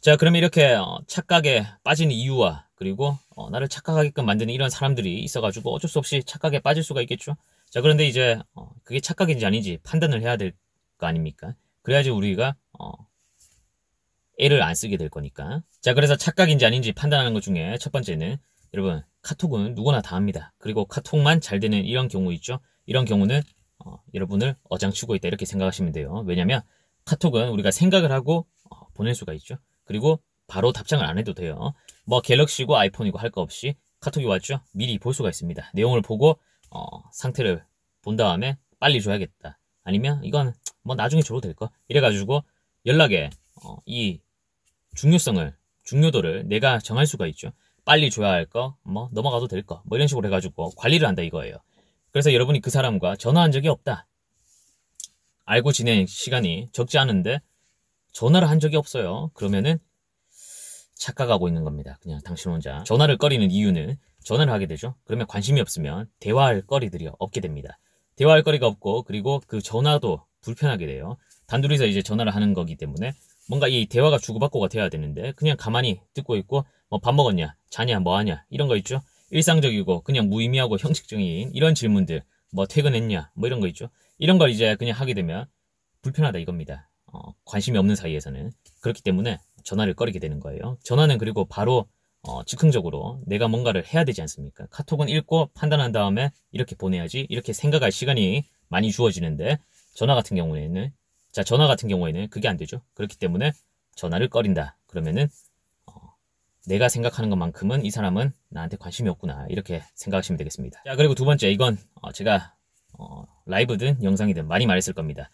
자, 그러면 이렇게 착각에 빠지는 이유와 그리고 나를 착각하게끔 만드는 이런 사람들이 있어가지고 어쩔 수 없이 착각에 빠질 수가 있겠죠. 자, 그런데 이제 그게 착각인지 아닌지 판단을 해야 될 거 아닙니까? 그래야지 우리가 애를 안 쓰게 될 거니까. 자, 그래서 착각인지 아닌지 판단하는 것 중에 첫 번째는 여러분 카톡은 누구나 다 합니다. 그리고 카톡만 잘 되는 이런 경우 있죠. 이런 경우는 여러분을 어장치고 있다 이렇게 생각하시면 돼요. 왜냐면 카톡은 우리가 생각을 하고 보낼 수가 있죠. 그리고 바로 답장을 안 해도 돼요. 뭐 갤럭시고 아이폰이고 할 거 없이 카톡이 왔죠. 미리 볼 수가 있습니다. 내용을 보고 상태를 본 다음에 빨리 줘야겠다. 아니면 이건 뭐 나중에 줘도 될 거. 이래가지고 연락에 이 중요도를 내가 정할 수가 있죠. 빨리 줘야 할 거, 뭐 넘어가도 될 거, 뭐 이런 식으로 해가지고 관리를 한다 이거예요. 그래서 여러분이 그 사람과 전화한 적이 없다. 알고 지낸 시간이 적지 않은데 전화를 한 적이 없어요. 그러면은 착각하고 있는 겁니다. 그냥 당신 혼자. 전화를 꺼리는 이유는 전화를 하게 되죠. 그러면 관심이 없으면 대화할 거리들이 없게 됩니다. 대화할 거리가 없고 그리고 그 전화도 불편하게 돼요. 단둘이서 이제 전화를 하는 거기 때문에 뭔가 이 대화가 주고받고가 돼야 되는데 그냥 가만히 듣고 있고 뭐 밥 먹었냐, 자냐, 뭐 하냐 이런 거 있죠. 일상적이고 그냥 무의미하고 형식적인 이런 질문들 뭐 퇴근했냐 뭐 이런 거 있죠. 이런 걸 이제 그냥 하게 되면 불편하다 이겁니다. 관심이 없는 사이에서는. 그렇기 때문에 전화를 꺼리게 되는 거예요. 전화는 그리고 바로 즉흥적으로 내가 뭔가를 해야 되지 않습니까? 카톡은 읽고 판단한 다음에 이렇게 보내야지 이렇게 생각할 시간이 많이 주어지는데 전화 같은 경우에는 그게 안 되죠. 그렇기 때문에 전화를 꺼린다. 그러면은 내가 생각하는 것만큼은 이 사람은 나한테 관심이 없구나 이렇게 생각하시면 되겠습니다. 자, 그리고 두 번째 이건 제가 라이브든 영상이든 많이 말했을 겁니다.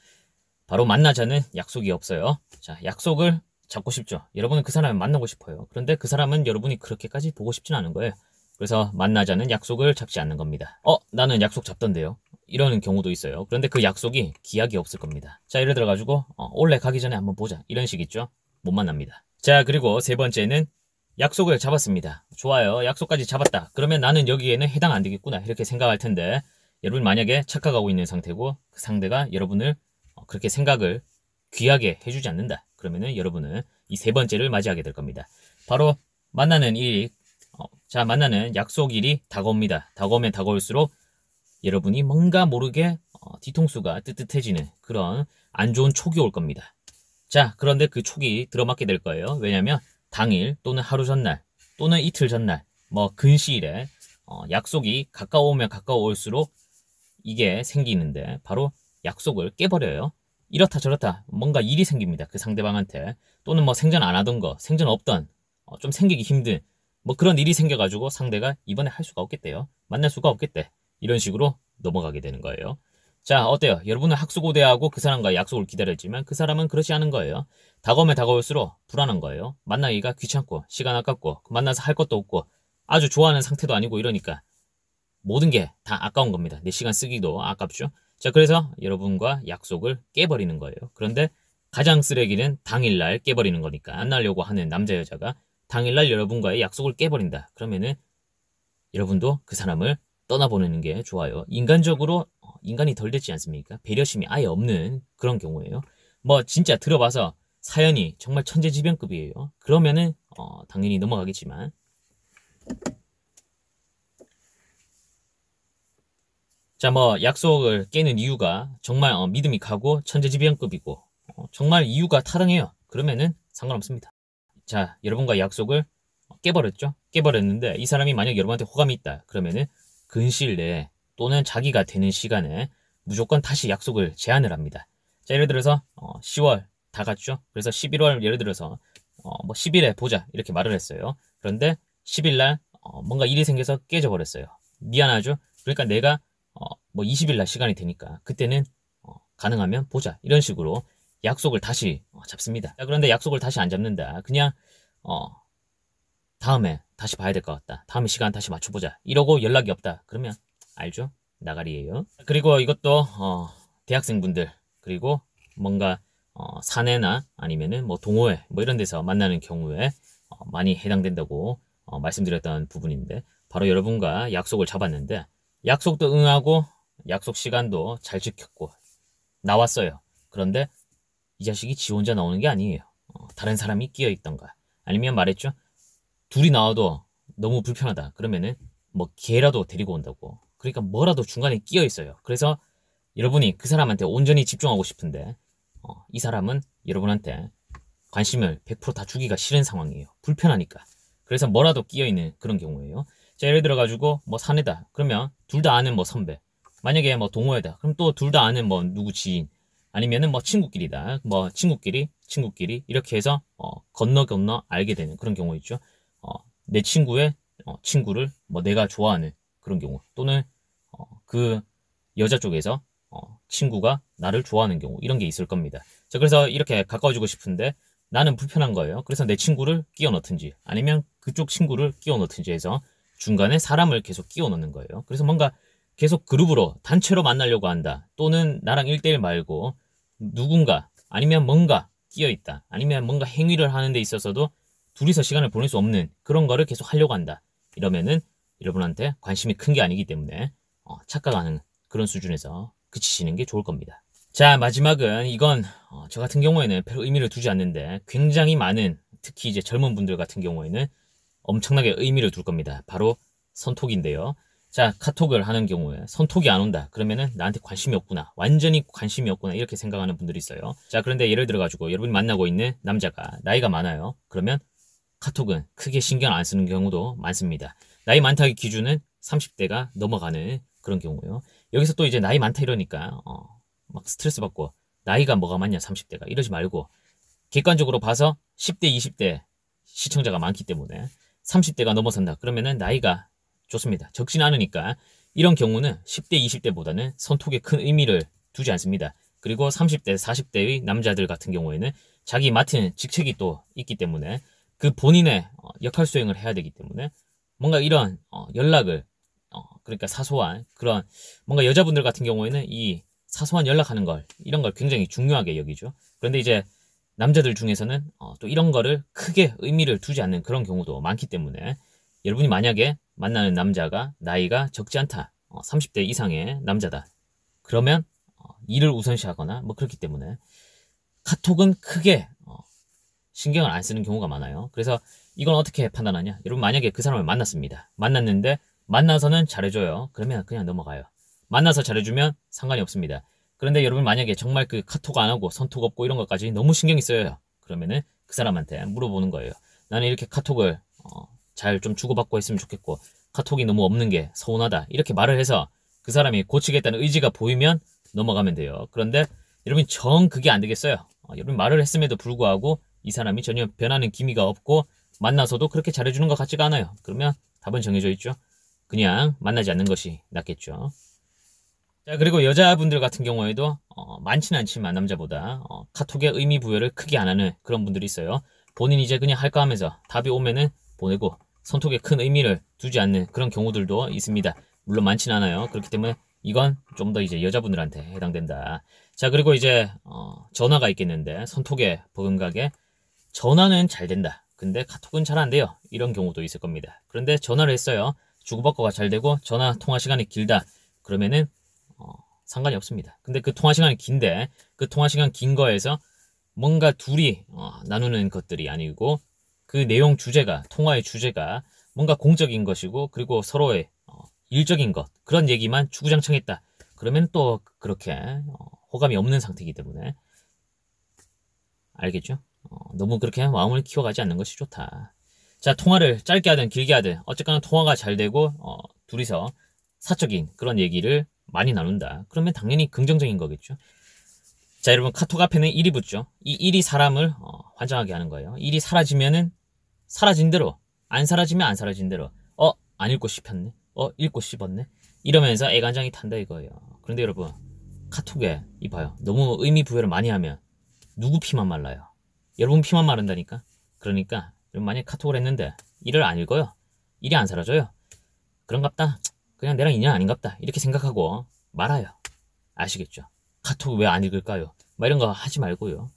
바로 만나자는 약속이 없어요. 자, 약속을 잡고 싶죠. 여러분은 그 사람을 만나고 싶어요. 그런데 그 사람은 여러분이 그렇게까지 보고 싶진 않은 거예요. 그래서 만나자는 약속을 잡지 않는 겁니다. 나는 약속 잡던데요. 이러는 경우도 있어요. 그런데 그 약속이 기약이 없을 겁니다. 자, 예를 들어가지고 올해 가기 전에 한번 보자. 이런 식 있죠. 못 만납니다. 자, 그리고 세 번째는 약속을 잡았습니다. 좋아요. 약속까지 잡았다. 그러면 나는 여기에는 해당 안 되겠구나. 이렇게 생각할 텐데 여러분 만약에 착각하고 있는 상태고 그 상대가 여러분을 그렇게 생각을 귀하게 해주지 않는다. 그러면은 여러분은 이 세 번째를 맞이하게 될 겁니다. 바로 만나는 만나는 약속일이 다가옵니다. 다가오면 다가올수록 여러분이 뭔가 모르게 뒤통수가 뜨뜻해지는 그런 안 좋은 촉이 올 겁니다. 자, 그런데 그 촉이 들어맞게 될 거예요. 왜냐하면 당일 또는 하루 전날 또는 이틀 전날 뭐 근시일에 약속이 가까워오면 가까워올수록 이게 생기는데 바로 약속을 깨버려요. 이렇다 저렇다 뭔가 일이 생깁니다. 그 상대방한테 또는 뭐 생전 안 하던 거 생전 없던 좀 생기기 힘든 뭐 그런 일이 생겨가지고 상대가 이번에 할 수가 없겠대요. 만날 수가 없겠대. 이런 식으로 넘어가게 되는 거예요. 자, 어때요? 여러분은 학수고대하고 그 사람과 약속을 기다렸지만 그 사람은 그렇지 않은 거예요. 다가오면 다가올수록 불안한 거예요. 만나기가 귀찮고 시간 아깝고 만나서 할 것도 없고 아주 좋아하는 상태도 아니고 이러니까 모든 게 다 아까운 겁니다. 내 시간 쓰기도 아깝죠. 자, 그래서 여러분과 약속을 깨버리는 거예요. 그런데 가장 쓰레기는 당일날 깨버리는 거니까 만나려고 하는 남자 여자가 당일날 여러분과의 약속을 깨버린다. 그러면은 여러분도 그 사람을 떠나보내는 게 좋아요. 인간적으로 인간이 덜 됐지 않습니까? 배려심이 아예 없는 그런 경우예요. 뭐 진짜 들어봐서 사연이 정말 천재지변급이에요. 그러면은 당연히 넘어가겠지만 자, 뭐 약속을 깨는 이유가 정말 믿음이 가고 천재지변급이고 정말 이유가 타당해요. 그러면은 상관없습니다. 자, 여러분과 약속을 깨버렸죠? 깨버렸는데 이 사람이 만약 여러분한테 호감이 있다. 그러면은 근시일 내에 또는 자기가 되는 시간에 무조건 다시 약속을 제안을 합니다. 자, 예를 들어서 10월 다 갔죠? 그래서 11월 예를 들어서 뭐 10일에 보자 이렇게 말을 했어요. 그런데 10일 날 뭔가 일이 생겨서 깨져버렸어요. 미안하죠? 그러니까 내가 뭐 20일 날 시간이 되니까 그때는 가능하면 보자 이런 식으로 약속을 다시 잡습니다. 자, 그런데 약속을 다시 안 잡는다. 그냥 다음에 다시 봐야 될 것 같다. 다음에 시간 다시 맞춰보자. 이러고 연락이 없다. 그러면 알죠? 나가리예요. 그리고 이것도 대학생분들 그리고 뭔가 사내나 아니면은 뭐 동호회 뭐 이런 데서 만나는 경우에 많이 해당된다고 말씀드렸던 부분인데 바로 여러분과 약속을 잡았는데 약속도 응하고 약속 시간도 잘 지켰고 나왔어요. 그런데 이 자식이 지 혼자 나오는 게 아니에요. 다른 사람이 끼어 있던가 아니면 말했죠. 둘이 나와도 너무 불편하다. 그러면은 뭐 개라도 데리고 온다고. 그러니까 뭐라도 중간에 끼어 있어요. 그래서 여러분이 그 사람한테 온전히 집중하고 싶은데 이 사람은 여러분한테 관심을 100%다 주기가 싫은 상황이에요. 불편하니까. 그래서 뭐라도 끼어 있는 그런 경우예요. 자, 예를 들어 가지고 뭐 사내다. 그러면 둘 다 아는 뭐 선배. 만약에 뭐 동호회다. 그럼 또 둘 다 아는 뭐 누구 지인. 아니면은 뭐 친구끼리다. 뭐 친구끼리 이렇게 해서 건너 알게 되는 그런 경우 있죠. 내 친구의 친구를 뭐 내가 좋아하는 그런 경우, 또는 그 여자 쪽에서 친구가 나를 좋아하는 경우, 이런 게 있을 겁니다. 자, 그래서 이렇게 가까워지고 싶은데 나는 불편한 거예요. 그래서 내 친구를 끼워 넣든지 아니면 그쪽 친구를 끼워 넣든지 해서 중간에 사람을 계속 끼워 넣는 거예요. 그래서 뭔가 계속 그룹으로 단체로 만나려고 한다. 또는 나랑 1대1 말고 누군가 아니면 뭔가 끼어 있다. 아니면 뭔가 행위를 하는 데 있어서도 둘이서 시간을 보낼 수 없는 그런 거를 계속 하려고 한다. 이러면은 여러분한테 관심이 큰 게 아니기 때문에 착각하는 그런 수준에서 그치시는 게 좋을 겁니다. 자, 마지막은 이건 저 같은 경우에는 별 의미를 두지 않는데 굉장히 많은, 특히 이제 젊은 분들 같은 경우에는 엄청나게 의미를 둘 겁니다. 바로 선톡인데요. 자, 카톡을 하는 경우에 선톡이 안 온다. 그러면은 나한테 관심이 없구나. 완전히 관심이 없구나. 이렇게 생각하는 분들이 있어요. 자, 그런데 예를 들어 가지고 여러분이 만나고 있는 남자가 나이가 많아요. 그러면 카톡은 크게 신경 안 쓰는 경우도 많습니다. 나이 많다의 기준은 30대가 넘어가는 그런 경우요. 여기서 또 이제 나이 많다 이러니까 막 스트레스 받고 나이가 뭐가 많냐 30대가 이러지 말고, 객관적으로 봐서 10대 20대 시청자가 많기 때문에 30대가 넘어선다 그러면은 나이가 좋습니다. 적진 않으니까 이런 경우는 10대 20대보다는 선톡에 큰 의미를 두지 않습니다. 그리고 30대 40대의 남자들 같은 경우에는 자기 맡은 직책이 또 있기 때문에 그 본인의 역할 수행을 해야 되기 때문에 뭔가 이런 연락을 그러니까 사소한 그런 뭔가 여자분들 같은 경우에는 이 사소한 연락하는 걸, 이런 걸 굉장히 중요하게 여기죠. 그런데 이제 남자들 중에서는 또 이런 거를 크게 의미를 두지 않는 그런 경우도 많기 때문에 여러분이 만약에 만나는 남자가 나이가 적지 않다, 30대 이상의 남자다, 그러면 일을 우선시하거나 뭐 그렇기 때문에 카톡은 크게 신경을 안 쓰는 경우가 많아요. 그래서 이건 어떻게 판단하냐? 여러분 만약에 그 사람을 만났습니다. 만났는데 만나서는 잘해줘요. 그러면 그냥 넘어가요. 만나서 잘해주면 상관이 없습니다. 그런데 여러분 만약에 정말 그 카톡 안 하고 선톡 없고 이런 것까지 너무 신경이 쓰여요. 그러면은 그 사람한테 물어보는 거예요. 나는 이렇게 카톡을 잘 좀 주고받고 했으면 좋겠고 카톡이 너무 없는 게 서운하다. 이렇게 말을 해서 그 사람이 고치겠다는 의지가 보이면 넘어가면 돼요. 그런데 여러분 정 그게 안 되겠어요. 여러분 말을 했음에도 불구하고 이 사람이 전혀 변하는 기미가 없고 만나서도 그렇게 잘해주는 것 같지가 않아요. 그러면 답은 정해져 있죠. 그냥 만나지 않는 것이 낫겠죠. 자, 그리고 여자분들 같은 경우에도 많지는 않지만 남자보다 카톡의 의미 부여를 크게 안 하는 그런 분들이 있어요. 본인이 이제 그냥 할까 하면서 답이 오면은 보내고 선톡에 큰 의미를 두지 않는 그런 경우들도 있습니다. 물론 많지는 않아요. 그렇기 때문에 이건 좀 더 이제 여자분들한테 해당된다. 자, 그리고 이제 전화가 있겠는데 선톡에 버금가게 전화는 잘 된다. 근데 카톡은 잘 안 돼요. 이런 경우도 있을 겁니다. 그런데 전화를 했어요. 주고받고가 잘 되고 전화 통화 시간이 길다. 그러면은 상관이 없습니다. 근데 그 통화 시간이 긴데 그 통화 시간 긴 거에서 뭔가 둘이 나누는 것들이 아니고 그 내용 주제가, 통화의 주제가 뭔가 공적인 것이고 그리고 서로의 일적인 것, 그런 얘기만 주구장창했다. 그러면 또 그렇게 호감이 없는 상태이기 때문에 알겠죠? 너무 그렇게 마음을 키워가지 않는 것이 좋다. 자, 통화를 짧게 하든 길게 하든 어쨌거나 통화가 잘 되고 둘이서 사적인 그런 얘기를 많이 나눈다. 그러면 당연히 긍정적인 거겠죠. 자, 여러분 카톡 앞에는 1이 붙죠. 이 1이 사람을 환장하게 하는 거예요. 1이 사라지면은 사라진 대로, 안 사라지면 안 사라진 대로 안 읽고 씹혔네. 읽고 씹었네. 이러면서 애간장이 탄다 이거예요. 그런데 여러분 카톡에 이봐요. 너무 의미 부여를 많이 하면 누구 피만 말라요. 여러분 피만 마른다니까. 그러니까 여러분 만약에 카톡을 했는데 1을 안 읽어요. 1이 안 사라져요. 그런갑다. 그냥 내랑 인연 아닌갑다. 이렇게 생각하고 말아요. 아시겠죠? 카톡 왜 안 읽을까요? 막 이런 거 하지 말고요.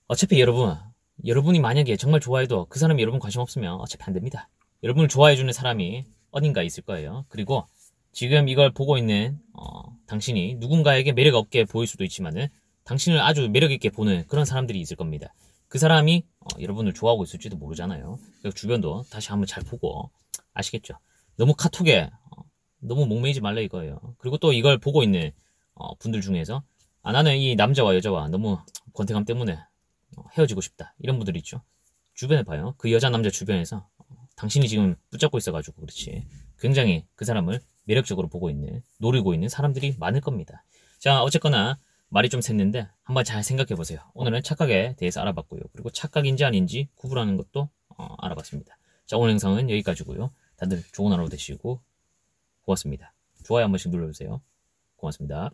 어차피 여러분이 만약에 정말 좋아해도 그 사람이 여러분 관심 없으면 어차피 안 됩니다. 여러분을 좋아해주는 사람이 어딘가 있을 거예요. 그리고 지금 이걸 보고 있는 당신이 누군가에게 매력 없게 보일 수도 있지만은 당신을 아주 매력 있게 보는 그런 사람들이 있을 겁니다. 그 사람이 여러분을 좋아하고 있을지도 모르잖아요. 그래서 주변도 다시 한번 잘 보고 아시겠죠? 너무 카톡에 너무 목매이지 말라 이거예요. 그리고 또 이걸 보고 있는 분들 중에서 나는 이 남자와 여자와 너무 권태감 때문에 헤어지고 싶다 이런 분들 있죠. 주변에 봐요. 그 여자 남자 주변에서 당신이 지금 붙잡고 있어가지고 그렇지 굉장히 그 사람을 매력적으로 보고 있는 노리고 있는 사람들이 많을 겁니다. 자 어쨌거나 말이 좀 샜는데 한번 잘 생각해 보세요. 오늘은 착각에 대해서 알아봤고요. 그리고 착각인지 아닌지 구분하는 것도 알아봤습니다. 자 오늘 영상은 여기까지고요. 다들 좋은 하루 되시고 고맙습니다. 좋아요 한 번씩 눌러주세요. 고맙습니다.